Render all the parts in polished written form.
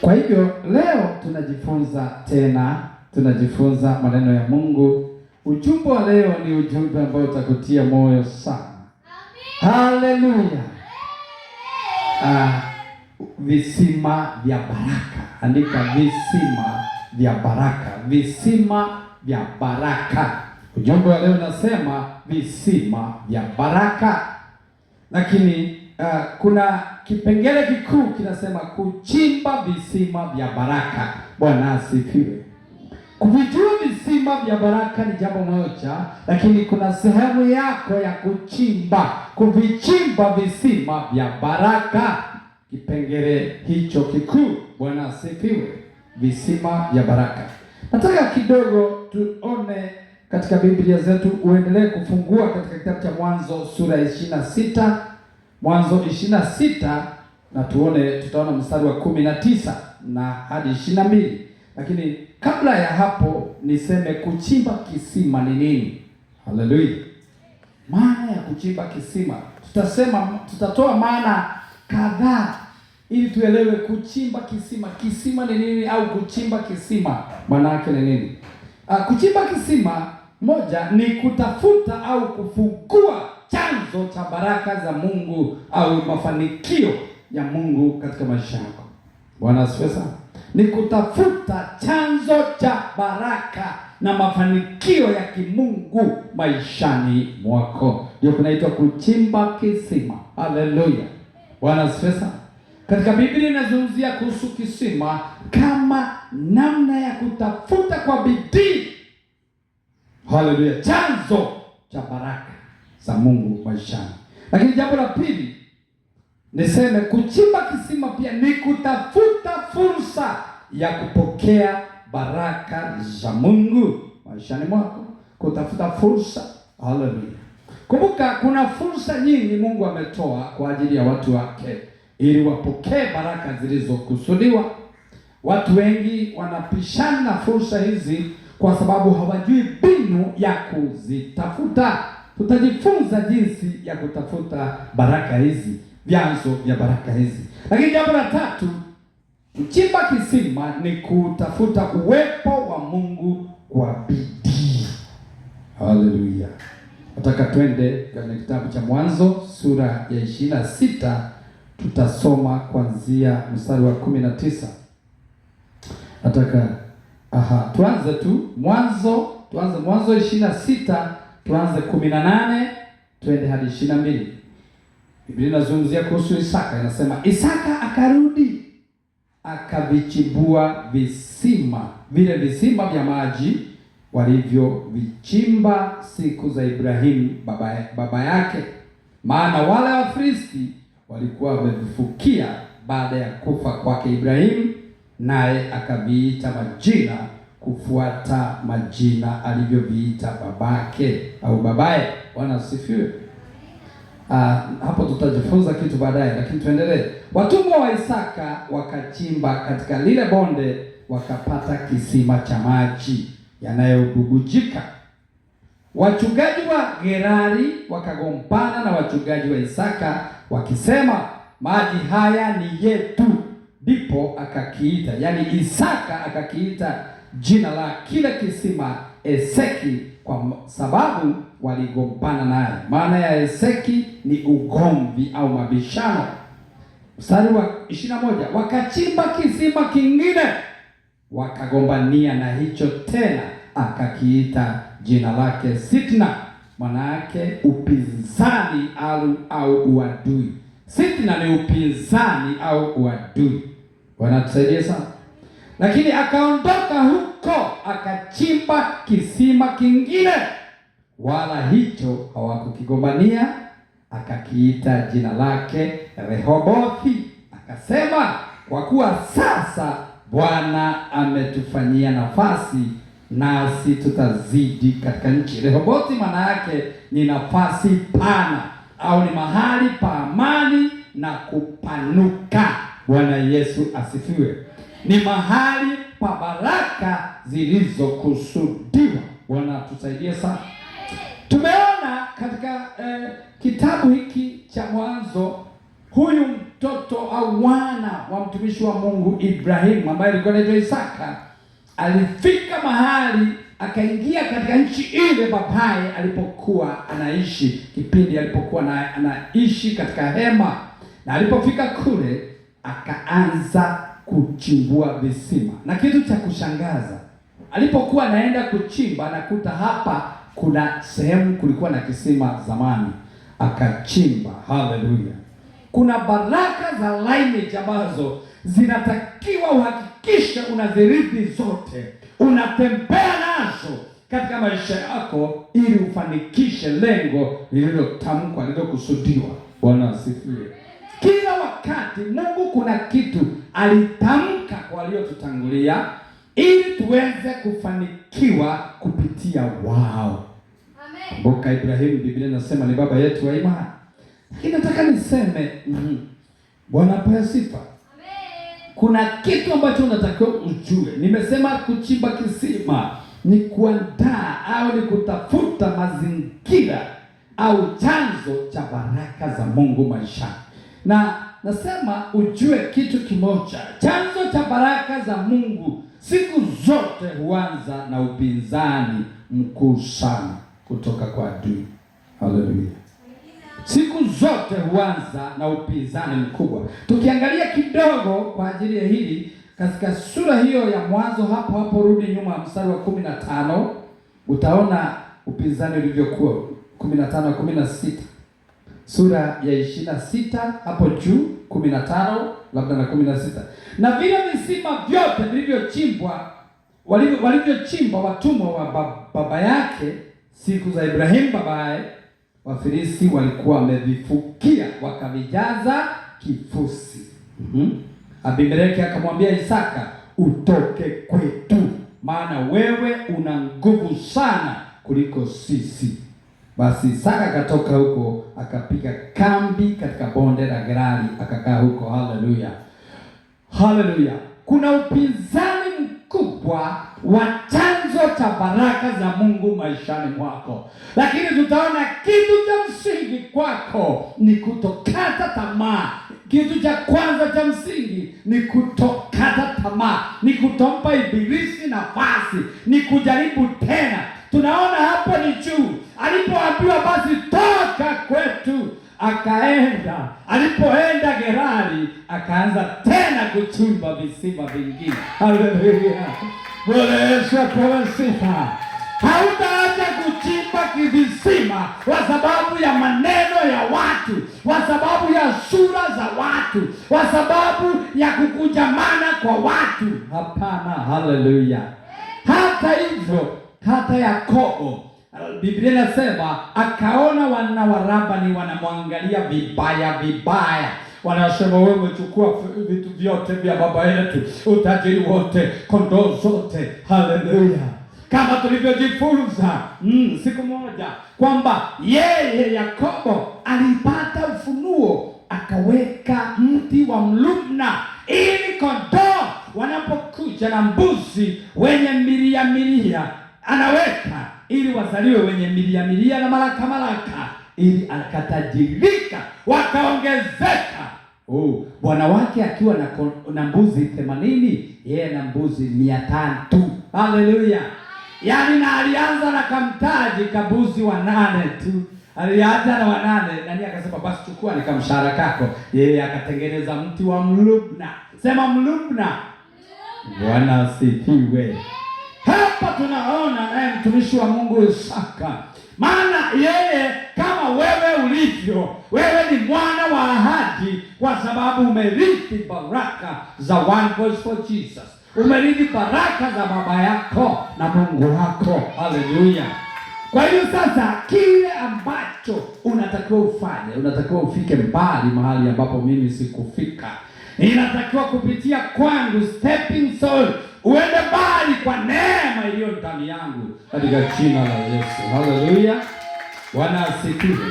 Kwa hivyo leo tunajifunza maneno ya Mungu. Ujumbe wa leo ni ujumbe ambao utakutia moyo sana. Haleluya. Visima vya baraka. Andika visima vya baraka. Visima vya baraka. Ujumbe wa leo unasema visima vya baraka. Lakini kuna kipengele kikuu kinasema kuchimba visima vya baraka. Bwana asifiwe. Kuvijua visima vya baraka ni jambo moja, lakini kuna sehemu yako ya kuvichimba visima vya baraka. Kipengele hicho kikuu. Bwana asifiwe. Visima vya baraka. Nataka kidogo tuone katika Biblia zetu, uendelee kufungua katika kitabu cha Mwanzo sura ya 26. Mwanzo 26 na tutaona mstari wa 19 na hadi 22. Lakini kabla ya hapo niseme kuchimba kisima ni nini? Haleluya. Maana ya kuchimba kisima. Tutatoa maana kadhaa ili tuelewe kuchimba kisima. Kisima ni nini au kuchimba kisima maana yake ni nini? Kuchimba kisima, moja ni kutafuta au kufungua chanzo cha baraka za Mungu au mafanikio ya Mungu katika maisha yako. Bwana asifiwe sana. Ni kutafuta chanzo cha baraka na mafanikio ya kimungu maishani mwako. Ndio kunaitwa kuchimba kisima. Haleluya. Bwana asifiwe sana. Katika Biblia inazungumzia kuhusu kisima kama namna ya kutafuta kwa bidii, haleluya, chanzo cha baraka za Mungu maishani. Lakini jambo la pili niseme kuchimba kisima pia ni kutafuta fursa ya kupokea baraka za Mungu maishani mwako. Kutafuta fursa. Haleluya. Kumbuka kuna fursa nyingi Mungu ametoa kwa ajili ya watu wake ili wapokee baraka zilizokusudiwa. Watu wengi wanapishana na fursa hizi kwa sababu hawajui mbinu ya kuzitafuta. Tutajifunza jinsi ya kutafuta baraka hizi, vyanzo vya baraka hizi. Lakini jambo la tatu, kuchimba kisima ni kutafuta uwepo wa Mungu kwa bidii. Haleluya. Nataka twende kwenye kitabu cha Mwanzo sura ya 26, tutasoma kuanzia mstari wa 19. Tuanze Mwanzo 26, tuanze 18 twende hadi 22. Biblia inazungumzia kuhusu Isaka. Inasema Isaka akarudi akavichimbua vile visima vya maji walivyovichimba siku za Ibrahimu baba yake, maana wale Wafilisti walikuwa wamevifukia baada ya kufa kwake Ibrahimu, naye akaviita majina kufuata majina alivyoviita babake au babaye. Bwana asifiwe. Hapo tutajifunza kitu baadaye, lakini tuendelee. Watumwa wa Isaka wakachimba katika lile bonde, wakapata kisima cha maji yanayobubujika. Wachungaji wa Gerari wakagombana na wachungaji wa Isaka wakisema, maji haya ni yetu. Ndipo akakiita, yani Isaka akakiita jina la kile kisima Eseki, kwa sababu waligombana naye. Maana ya Eseki ni ugomvi au mabishano. Mstari wa 21, wakachimba kisima kingine wakagombania na hicho tena, akakiita jina lake Sitna, maana yake upinzani au uadui. Sitna ni upinzani au uadui. Bwana tusaidie sana. Lakini akaondoka huko akachimba kisima kingine, wala hicho hawakukigombania, akakiita jina lake Rehobothi, akasema, kwa kuwa sasa Bwana ametufanyia nafasi, nasi tutazidi katika nchi. Rehobothi maana yake ni nafasi pana au ni mahali pa amani na kupanuka. Bwana Yesu asifiwe. Ni mahali pa baraka zilizokusudiwa. Bwana tusaidie sana. Tumeona katika kitabu hiki cha Mwanzo, huyu mtoto au wana wa mtumishi wa Mungu Ibrahimu ambaye alikuwa anaitwa Isaka, alifika mahali akaingia katika nchi ile babaye alipokuwa anaishi, kipindi alipokuwa anaishi katika hema. Na alipofika kule akaanza kuchimbua visima, na kitu cha kushangaza, alipokuwa anaenda kuchimba anakuta hapa kuna sehemu kulikuwa na kisima zamani, akachimba. Haleluya! Kuna baraka za lineage ambazo zinatakiwa uhakikishe unazirithi zote, unatembea nazo katika maisha yako ili ufanikishe lengo lililotamkwa, lililokusudiwa. Bwana asifiwe. Kila wakati Mungu kuna kitu alitamka kwa waliotutangulia ili tuweze kufanikiwa kupitia wao. Amen. Kumbuka Ibrahimu, Biblia inasema ni baba yetu wa imani. Lakini nataka niseme Bwana apewe sifa. Amen. Kuna kitu ambacho unatakiwa ujue. Nimesema kuchimba kisima ni kuandaa au ni kutafuta mazingira au chanzo cha baraka za Mungu maishani. Na nasema ujue kitu kimoja, chanzo cha baraka za Mungu siku zote huanza na upinzani mkuu sana kutoka kwa adui. Haleluya. Siku zote huanza na upinzani mkubwa. Tukiangalia kidogo kwa ajili ya hili katika sura hiyo ya Mwanzo, hapo rudi nyuma mstari wa 15, utaona upinzani ulivyokuwa. 15 16, sura ya 26 hapo juu, 15 labda na 16. Na vile visima vyote vilivyochimbwa walivyochimba watumwa wa baba yake siku za Ibrahimu babaye, Wafilisti walikuwa wamevifukia wakavijaza kifusi. Abimeleki akamwambia Isaka, utoke kwetu, maana wewe una nguvu sana kuliko sisi. Basi Isaka akatoka huko akapiga kambi katika bonde la Gerari akakaa huko. Haleluya. Haleluya. Kuna upinzani mkubwa wa chanzo cha baraka za Mungu maishani mwako. Lakini tutaona kitu cha msingi kwako ni kutokata tamaa. Kitu cha kwanza cha msingi ni kutokata tamaa, ni kutompa ibilisi nafasi, ni kujaribu tena. Tunaona hapo ni juu, alipoambiwa basi toka kwetu, akaenda. Alipoenda Gerari, akaanza tena kuchimba visima vingine. Haleluya. Bwana Yesu apewe sifa. Hautaacha kuchimba kivisima kwa sababu ya maneno ya watu, kwa sababu ya sura za watu, kwa sababu ya kukujamana kwa watu. Hapana. Haleluya. Hata hivyo, hata Yakobo, Biblia inasema akaona wana wa Labani wanamwangalia vibaya. Wanasema, wewe chukua vitu vyote vya baba yetu, utajiri wote, kondoo zote. Haleluya. Kama tulivyojifunza siku moja kwamba yeye Yakobo alipata ufunuo, akaweka mti wa mlubna ili kondoo wanapokuja na mbuzi wenye milia anaweka ili wazaliwe wenye milia na malaka, ili akatajirika, wakaongezeka. Bwana wake akiwa na mbuzi 80, yeye na mbuzi 500. Haleluya. Yaani na alianza na kamtaji kabuzi wa 8 tu. Alianza na 8, nani akasema basi chukua ni kamshahara kako. Yeye akatengeneza mti wa mlubna. Sema mlubna. Bwana asifiwe. Hapa tunaona naye mtumishi wa Mungu Isaka. Maana yeye kama wewe ulivyo, wewe ni mwana wa ahadi kwa sababu umerithi baraka za One Voice for Jesus. Umerithi baraka za baba yako na Mungu wako. Haleluya. Kwa hiyo sasa kile ambacho unatakiwa ufanye, unatakiwa ufike mbali mahali ambapo mimi sikufika. Inatakiwa kupitia kwangu, stepping stone, uende mbali kwa neema iliyo ndani yangu katika jina la Yesu. Haleluya. Bwana asifiwe.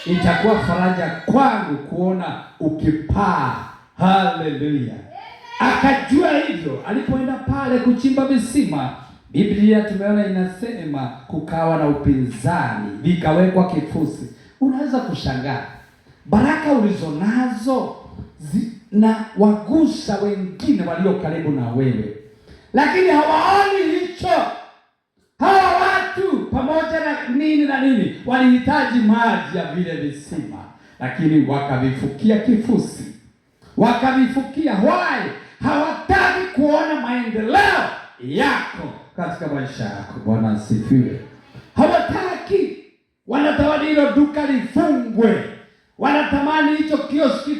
Itakuwa faraja kwangu kuona ukipaa. Haleluya. Akajua hivyo alipoenda pale kuchimba visima. Biblia tumeona inasema kukawa na upinzani, vikawekwa kifusi. Unaweza kushangaa baraka ulizonazo zinawagusa wengine walio karibu na wewe, lakini hawaoni hicho. Hawa watu pamoja na nini walihitaji maji ya vile visima, lakini wakavifukia kifusi, wakavifukia. Why? Hawataki kuona maendeleo yako katika maisha yako. Bwana asifiwe. Hawataki, wanatamani hilo duka lifungwe, wanatamani hicho kioski